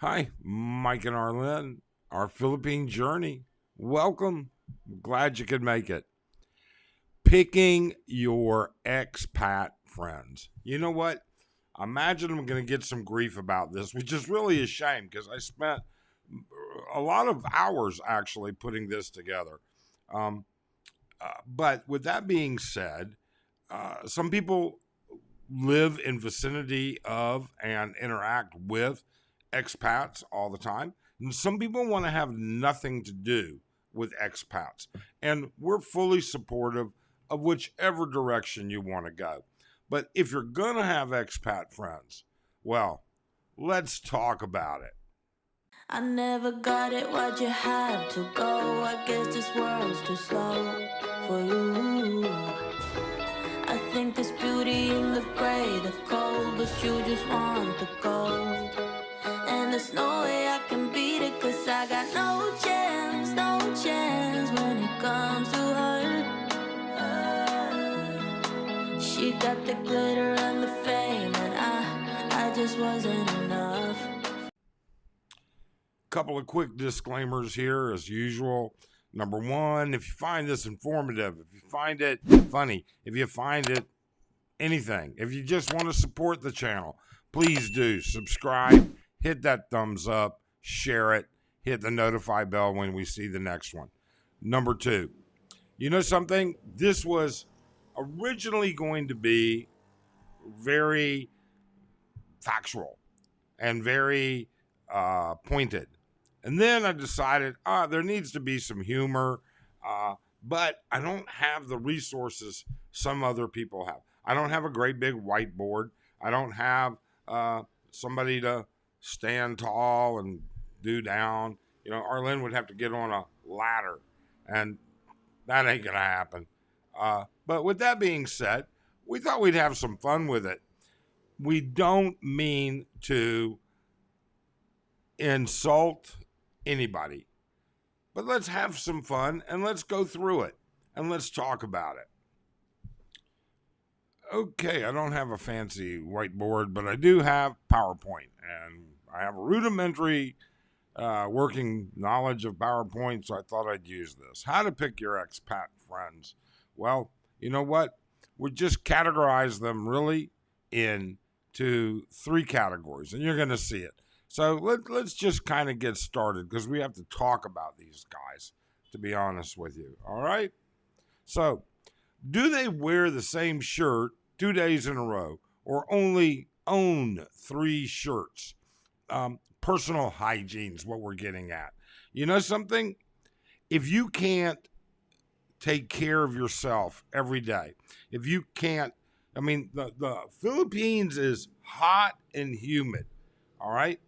Hi, Mike and Arlen, our Philippine journey. Welcome. Glad you could make it. Picking your expat friends. You know what? I imagine I'm going to get some grief about this, which is really a shame because I spent a lot of hours actually putting this together. Um, but with that being said, some people live in vicinity of and interact with expats all the time. And some people want to have nothing to do with expats. And we're fully supportive of whichever direction you want to go. But if you're going to have expat friends, well, let's talk about it. I never got it, why'd you have to go? I guess this world's too slow for you. I think there's beauty in the gray, the cold, but you just want the gold. And there's no way I can beat it, cause I got no chance, no chance when it comes to her. She got the glitter and the fame, and I just wasn't enough. Couple of quick disclaimers here, as usual. Number one, if you find this informative, if you find it funny, if you find it anything, if you just want to support the channel, please do subscribe, hit that thumbs up, share it, hit the notify bell when we see the next one. Number two, you know something? This was originally going to be very factual and very pointed. And then I decided, there needs to be some humor, but I don't have the resources some other people have. I don't have a great big whiteboard. I don't have somebody to stand tall and do down. You know, Arlen would have to get on a ladder, and that ain't going to happen. But with that being said, we thought we'd have some fun with it. We don't mean to insult anybody, but let's have some fun and let's go through it and let's talk about it. Okay, I don't have a fancy whiteboard, but I do have PowerPoint, and I have a rudimentary working knowledge of PowerPoint, so I thought I'd use this. How to pick your expat friends. Well, you know what? We just categorize them really into three categories, and you're going to see it. So let's just kind of get started because we have to talk about these guys, to be honest with you. All right? So, do they wear the same shirt 2 days in a row or only own three shirts? Personal hygiene is what we're getting at. You know something? If you can't take care of yourself every day, if you can't, I mean, the Philippines is hot and humid, all right?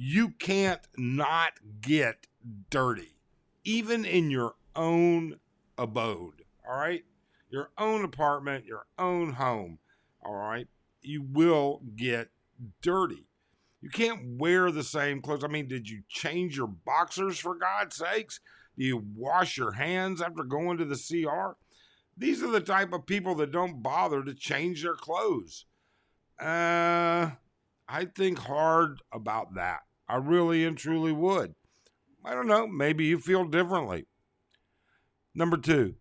You can't not get dirty, even in your own abode, all right? Your own apartment, your own home, all right? You will get dirty. You can't wear the same clothes. I mean, did you change your boxers for God's sakes? Do you wash your hands after going to the CR? These are the type of people that don't bother to change their clothes. I think hard about that. I really and truly would. I don't know. Maybe you feel differently. Number two,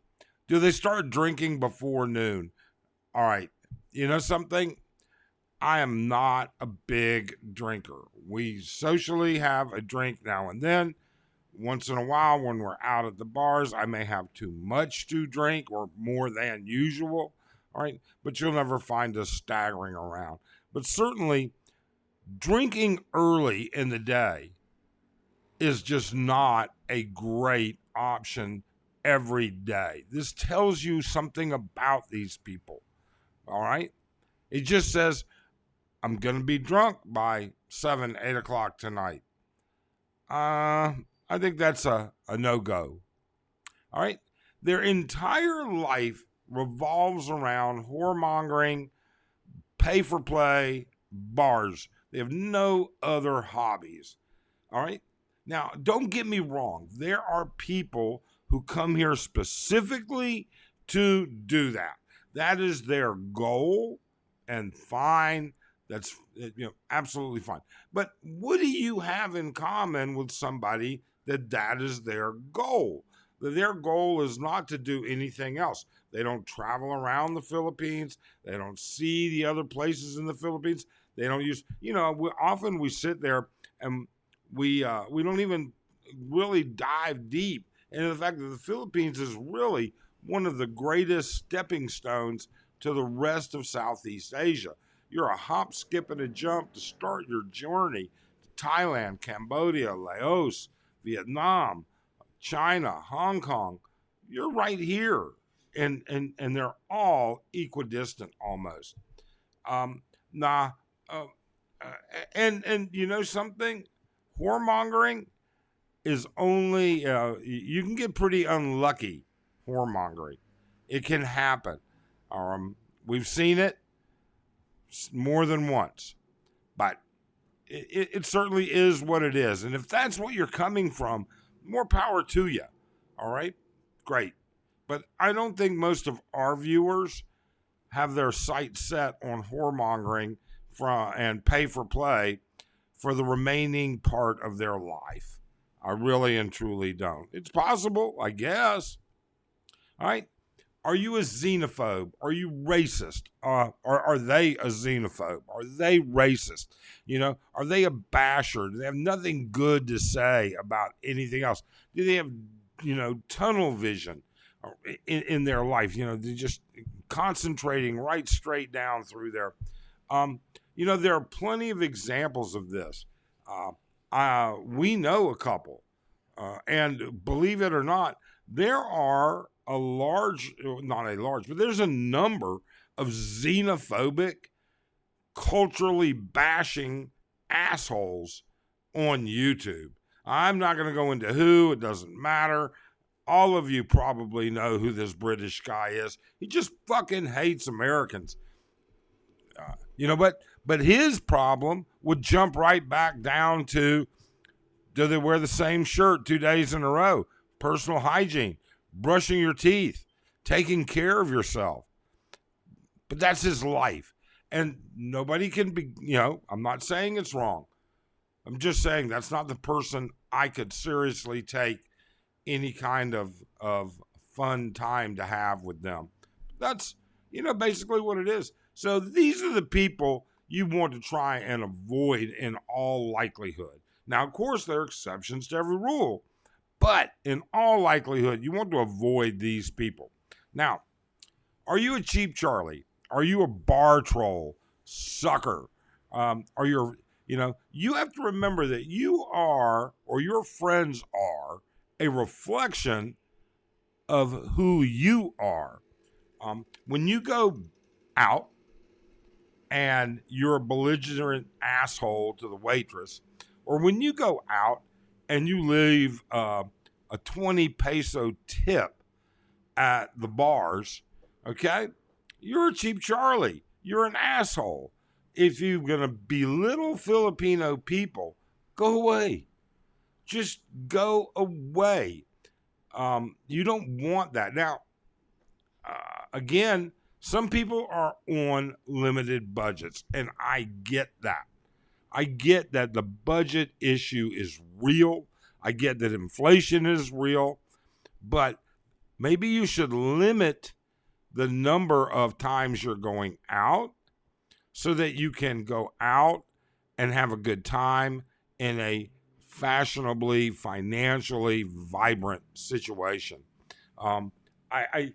do they start drinking before noon? All right. You know something? I am not a big drinker. We socially have a drink now and then. Once in a while, when we're out at the bars, I may have too much to drink or more than usual. All right. But you'll never find us staggering around. But certainly, drinking early in the day is just not a great option every day. This tells you something about these people. All right. It just says, I'm going to be drunk by 7, 8 o'clock tonight. I think that's a no go. All right. Their entire life revolves around whoremongering, pay for play, bars. They have no other hobbies. All right. Now, don't get me wrong. There are people who come here specifically to do that. That is their goal, and fine. That's absolutely fine. But what do you have in common with somebody that is their goal? Their goal is not to do anything else. They don't travel around the Philippines. They don't see the other places in the Philippines. They don't use, often we sit there and we don't even really dive deep into the fact that the Philippines is really one of the greatest stepping stones to the rest of Southeast Asia. You're a hop, skip, and a jump to start your journey to Thailand, Cambodia, Laos, Vietnam, China, Hong Kong. You're right here, and they're all equidistant almost. Now, and you know something, whoremongering is only you can get pretty unlucky whoremongering. It can happen. We've seen it more than once, but it certainly is what it is. And if that's what you're coming from, more power to you. All right, great. But I don't think most of our viewers have their sights set on whoremongering and pay for play for the remaining part of their life. I really and truly don't. It's possible, I guess. All right. Are you a xenophobe? Are you racist? Are they a xenophobe? Are they racist? Are they a basher? Do they have nothing good to say about anything else? Do they have, tunnel vision in their life? They're just concentrating right straight down through there. There are plenty of examples of this. We know a couple. And believe it or not, there are there's a number of xenophobic, culturally bashing assholes on YouTube. I'm not going to go into who, it doesn't matter. All of you probably know who this British guy is. He just fucking hates Americans. But his problem would jump right back down to, do they wear the same shirt 2 days in a row? Personal hygiene. Brushing your teeth, taking care of yourself. But that's his life. And nobody can be, I'm not saying it's wrong. I'm just saying that's not the person I could seriously take any kind of fun time to have with them. That's, basically what it is. So these are the people you want to try and avoid in all likelihood. Now, of course, there are exceptions to every rule. But in all likelihood, you want to avoid these people. Now, are you a cheap Charlie? Are you a bar troll, sucker? You have to remember that you are, or your friends are, a reflection of who you are. When you go out and you're a belligerent asshole to the waitress, or when you go out and you leave a 20 peso tip at the bars, okay? You're a cheap Charlie. You're an asshole. If you're going to belittle Filipino people, go away. Just go away. You don't want that. Now, again, some people are on limited budgets, and I get that. I get that the budget issue is real. I get that inflation is real. But maybe you should limit the number of times you're going out so that you can go out and have a good time in a fashionably, financially vibrant situation. I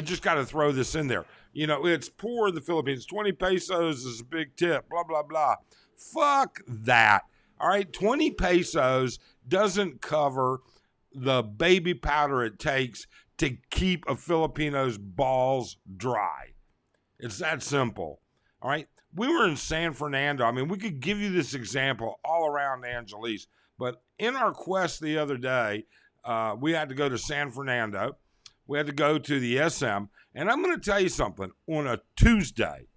just got to throw this in there. It's poor in the Philippines. 20 pesos is a big tip, blah, blah, blah. Fuck that. All right, 20 pesos doesn't cover the baby powder it takes to keep a Filipino's balls dry. It's that simple. All right, we were in San Fernando. I mean, we could give you this example all around Angeles, but in our quest the other day, we had to go to San Fernando. We had to go to the SM, and I'm going to tell you something. On a Tuesday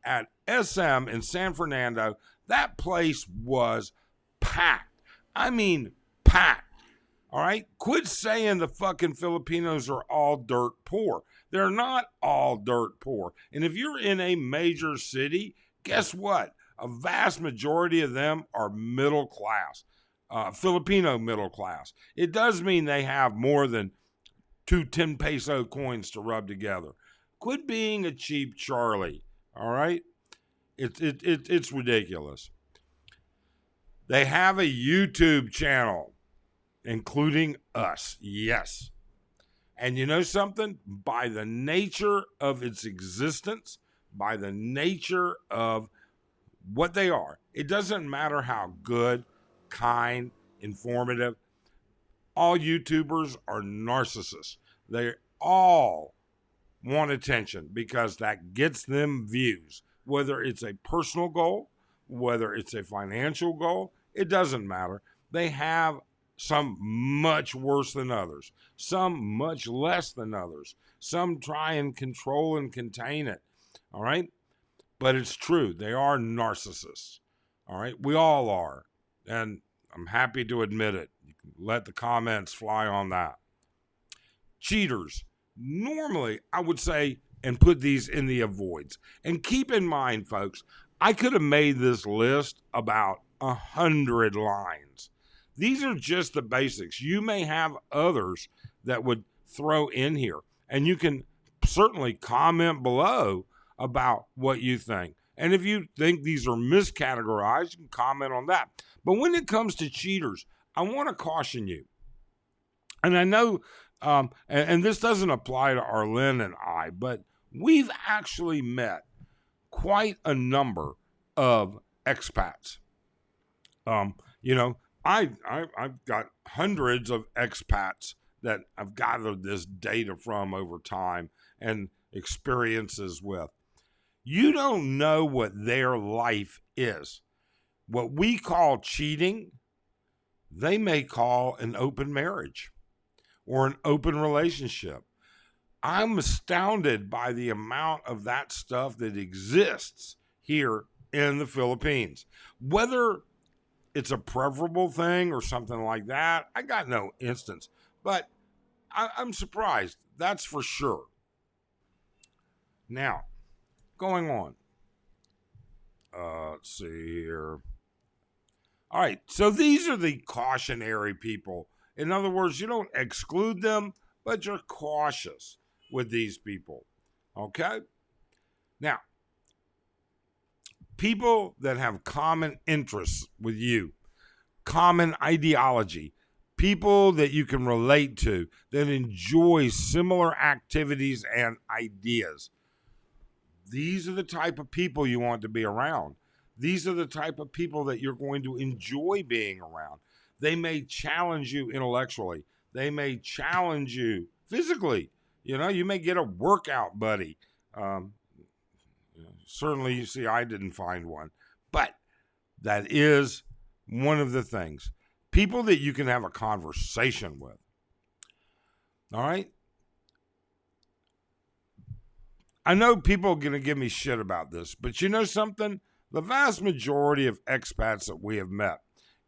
at SM in San Fernando, that place was packed. I mean, packed. All right? Quit saying the fucking Filipinos are all dirt poor. They're not all dirt poor. And if you're in a major city, Guess what? A vast majority of them are middle class, Filipino middle class. It does mean they have more than two 10 peso coins to rub together. Quit being a cheap Charlie, all right? It's ridiculous. They have a YouTube channel, including us, yes. And you know something? By the nature of its existence, by the nature of what they are, it doesn't matter how good, kind, informative. All YouTubers are narcissists. They all want attention because that gets them views. Whether it's a personal goal, whether it's a financial goal, it doesn't matter. They have some much worse than others, some much less than others. Some try and control and contain it. All right? But it's true. They are narcissists. All right? We all are. And I'm happy to admit it. You can let the comments fly on that. Cheaters. Normally, I would say, and put these in the avoids. And keep in mind, folks, I could have made this list about 100 lines. These are just the basics. You may have others that would throw in here. And you can certainly comment below about what you think. And if you think these are miscategorized, you can comment on that. But when it comes to cheaters, I want to caution you. And I know, and this doesn't apply to Arlen and I, but we've actually met quite a number of expats. I've got hundreds of expats that I've gathered this data from over time and experiences with. You don't know what their life is. What we call cheating, they may call an open marriage or an open relationship. I'm astounded by the amount of that stuff that exists here in the Philippines. Whether it's a preferable thing or something like that, I got no instance. But I'm surprised, that's for sure. Now, going on. Let's see here. All right, so these are the cautionary people. In other words, you don't exclude them, but you're cautious with these people. Okay? Now, people that have common interests with you, common ideology, people that you can relate to, that enjoy similar activities and ideas. These are the type of people you want to be around. These are the type of people that you're going to enjoy being around. They may challenge you intellectually. They may challenge you physically. You know, you may get a workout buddy. Certainly, you see, I didn't find one. But that is one of the things. People that you can have a conversation with. All right? I know people are going to give me shit about this, but you know something? The vast majority of expats that we have met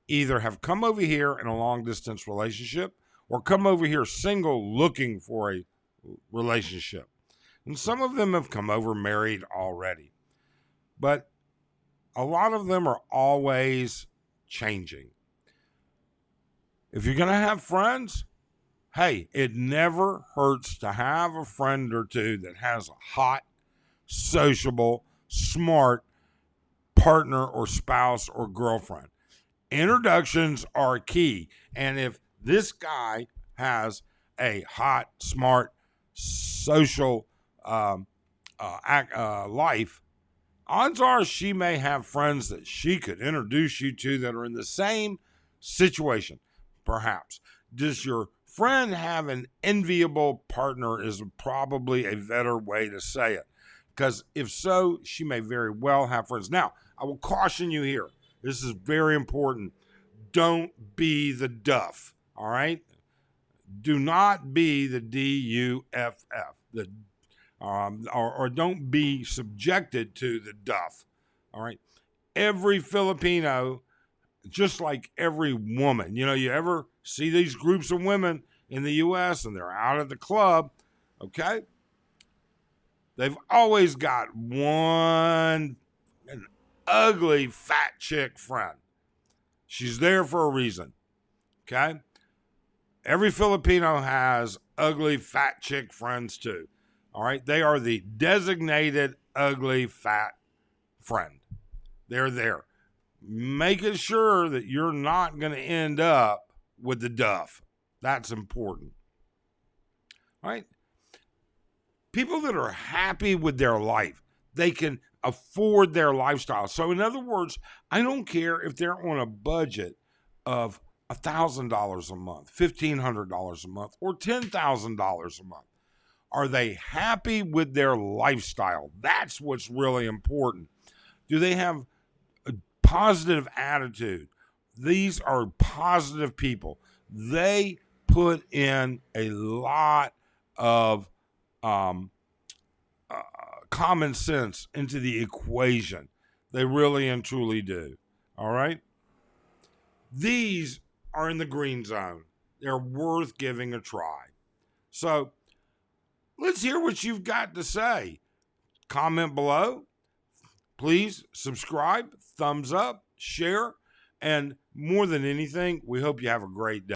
either have come over here in a long-distance relationship or come over here single looking for a relationship. And some of them have come over married already. But a lot of them are always changing. If you're going to have friends, hey, it never hurts to have a friend or two that has a hot, sociable, smart partner or spouse or girlfriend. Introductions are key. And if this guy has a hot, smart, social life, odds are she may have friends that she could introduce you to that are in the same situation, perhaps. Does your friend have an enviable partner is probably a better way to say it. Because if so, she may very well have friends. Now, I will caution you here. This is very important. Don't be the duff, all right? Do not be the D-U-F-F, or don't be subjected to the duff, all right? Every Filipino, just like every woman, you know, you ever see these groups of women in the U.S. and they're out at the club, okay? They've always got one ugly fat chick friend. She's there for a reason. Okay? Every Filipino has ugly fat chick friends too. All right? They are the designated ugly fat friend. They're there. Making sure that you're not going to end up with the duff. That's important. All right? People that are happy with their life, they can afford their lifestyle. So in other words, I don't care if they're on a budget of $1,000 a month, $1,500 a month, or $10,000 a month. Are they happy with their lifestyle? That's what's really important. Do they have a positive attitude? These are positive people. They put in a lot of common sense into the equation. They really and truly do. All right? These are in the green zone. They're worth giving a try. So let's hear what you've got to say. Comment below. Please subscribe, thumbs up, share, and more than anything, we hope you have a great day.